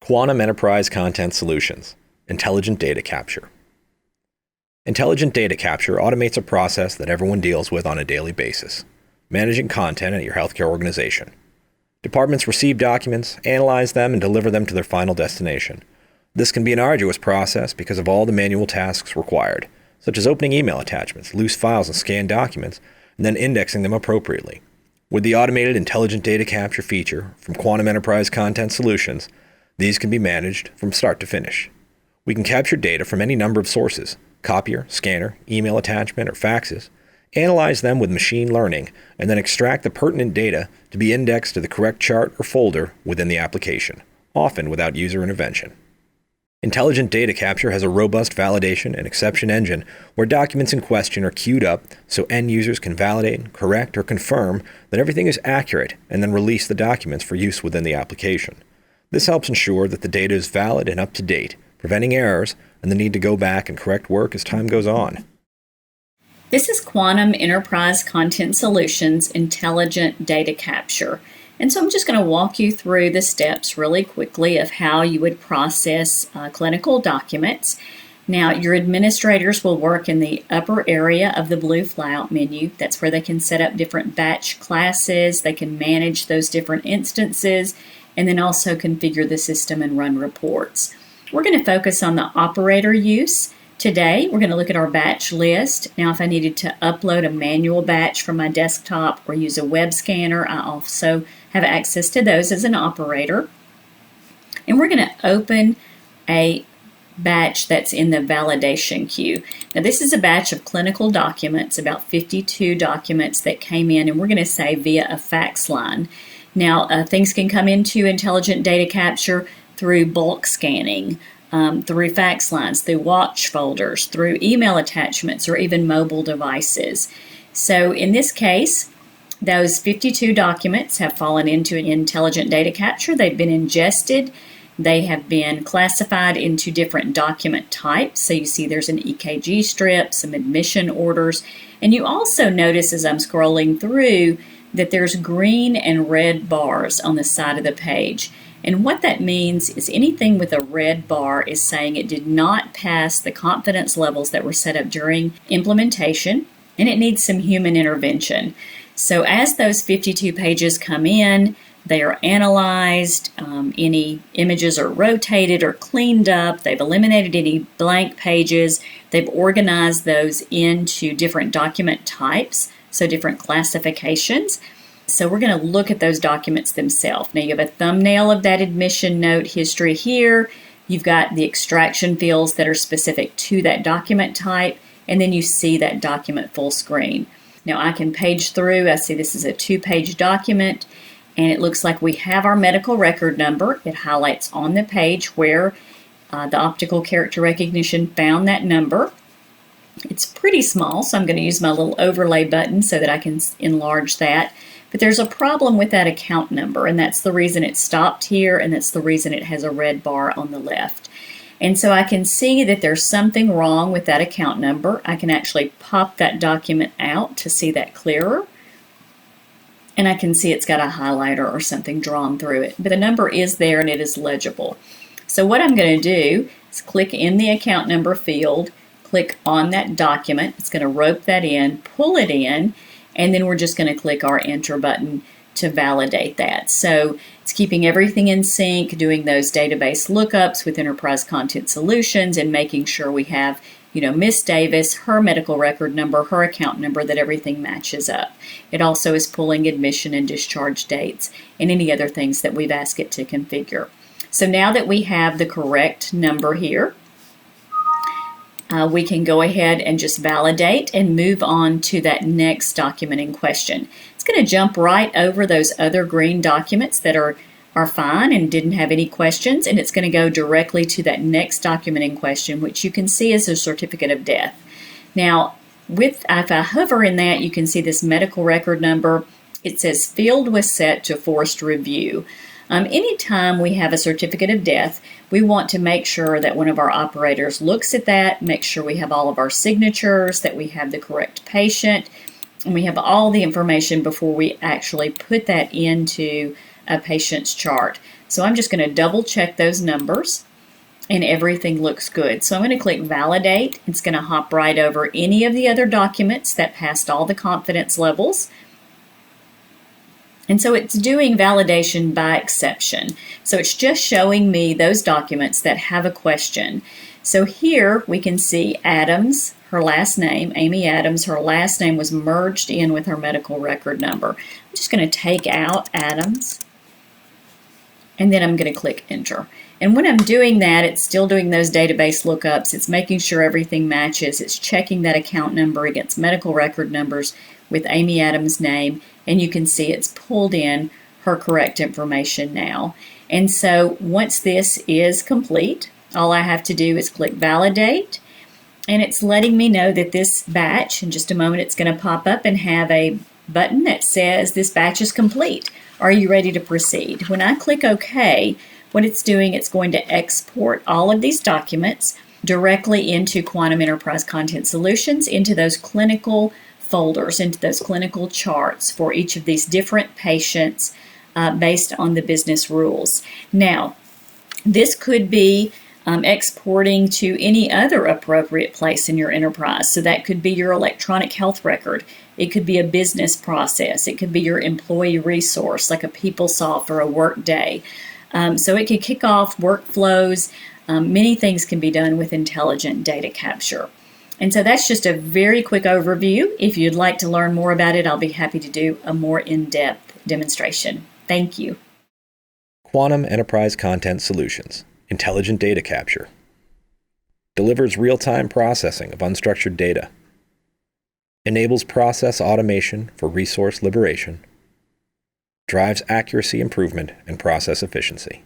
Quantum Enterprise Content Solutions, Intelligent Data Capture. Intelligent data capture automates a process that everyone deals with on a daily basis, managing content at your healthcare organization. Departments receive documents, analyze them, and deliver them to their final destination. This can be an arduous process because of all the manual tasks required, such as opening email attachments, loose files, and scanned documents, and then indexing them appropriately. With the automated intelligent data capture feature from Quantum Enterprise Content Solutions, these can be managed from start to finish. We can capture data from any number of sources, copier, scanner, email attachment, or faxes, analyze them with machine learning, and then extract the pertinent data to be indexed to the correct chart or folder within the application, often without user intervention. Intelligent data capture has a robust validation and exception engine where documents in question are queued up so end users can validate, correct, or confirm that everything is accurate and then release the documents for use within the application. This helps ensure that the data is valid and up to date, preventing errors and the need to go back and correct work as time goes on. This is Quantum Enterprise Content Solutions Intelligent Data Capture. And so I'm just going to walk you through the steps really quickly of how you would process clinical documents. Now, your administrators will work in the upper area of the blue flyout menu. That's where they can set up different batch classes. They can manage those different instances and then also configure the system and run reports. We're going to focus on the operator use. Today, we're going to look at our batch list. Now, if I needed to upload a manual batch from my desktop or use a web scanner, I also have access to those as an operator. And we're going to open a batch that's in the validation queue. Now, this is a batch of clinical documents, about 52 documents that came in, and we're going to say via a fax line. Now, things can come into intelligent data capture through bulk scanning, through fax lines, through watch folders, through email attachments, or even mobile devices. So in this case, those 52 documents have fallen into intelligent data capture. They've been ingested. They have been classified into different document types. So you see there's an EKG strip, some admission orders, and you also notice as I'm scrolling through that there's green and red bars on the side of the page. And what that means is anything with a red bar is saying it did not pass the confidence levels that were set up during implementation, and it needs some human intervention. So as those 52 pages come in, they are analyzed, any images are rotated or cleaned up, they've eliminated any blank pages, they've organized those into different document types, so different classifications. So we're going to look at those documents themselves. Now you have a thumbnail of that admission note history here. You've got the extraction fields that are specific to that document type, and then you see that document full screen. Now I can page through. I see this is a 2-page document, and it looks like we have our medical record number. It highlights on the page where the optical character recognition found that number. It's pretty small, so I'm going to use my little overlay button so that I can enlarge that. But there's a problem with that account number, and that's the reason it stopped here, and that's the reason it has a red bar on the left. And so I can see that there's something wrong with that account number. I can actually pop that document out to see that clearer. And I can see it's got a highlighter or something drawn through it. But the number is there and it is legible. So what I'm going to do is click in the account number field, click on that document. It's going to rope that in, pull it in, and then we're just going to click our enter button to validate that. So it's keeping everything in sync, doing those database lookups with Enterprise Content Solutions and making sure we have, Miss Davis, her medical record number, her account number, that everything matches up. It also is pulling admission and discharge dates and any other things that we've asked it to configure. So now that we have the correct number here, we can go ahead and just validate and move on to that next document in question. It's going to jump right over those other green documents that are fine and didn't have any questions, and it's going to go directly to that next document in question, which you can see is a certificate of death. Now, if I hover in that, you can see this medical record number. It says field was set to forced review. Anytime we have a certificate of death, we want to make sure that one of our operators looks at that, make sure we have all of our signatures, that we have the correct patient, and we have all the information before we actually put that into a patient's chart. So I'm just going to double check those numbers, and everything looks good. So I'm going to click validate. It's going to hop right over any of the other documents that passed all the confidence levels. And so it's doing validation by exception. So it's just showing me those documents that have a question. So here we can see Adams, her last name, Amy Adams, her last name was merged in with her medical record number. I'm just going to take out Adams, and then I'm going to click enter. And when I'm doing that, it's still doing those database lookups. It's making sure everything matches. It's checking that account number against medical record numbers with Amy Adams' name, and you can see it's pulled in her correct information now. And so once this is complete, all I have to do is click validate, and it's letting me know that this batch, in just a moment it's going to pop up and have a button that says this batch is complete. Are you ready to proceed? When I click OK, what it's doing, it's going to export all of these documents directly into Quantum Enterprise Content Solutions, into those clinical folders, into those clinical charts for each of these different patients based on the business rules. Now, this could be exporting to any other appropriate place in your enterprise. So that could be your electronic health record. It could be a business process. It could be your employee resource, like a PeopleSoft or a Workday. So it could kick off workflows. Many things can be done with intelligent data capture. And so that's just a very quick overview. If you'd like to learn more about it, I'll be happy to do a more in-depth demonstration. Thank you. Quantum Enterprise Content Solutions, intelligent data capture. Delivers real-time processing of unstructured data. Enables process automation for resource liberation. Drives accuracy improvement and process efficiency.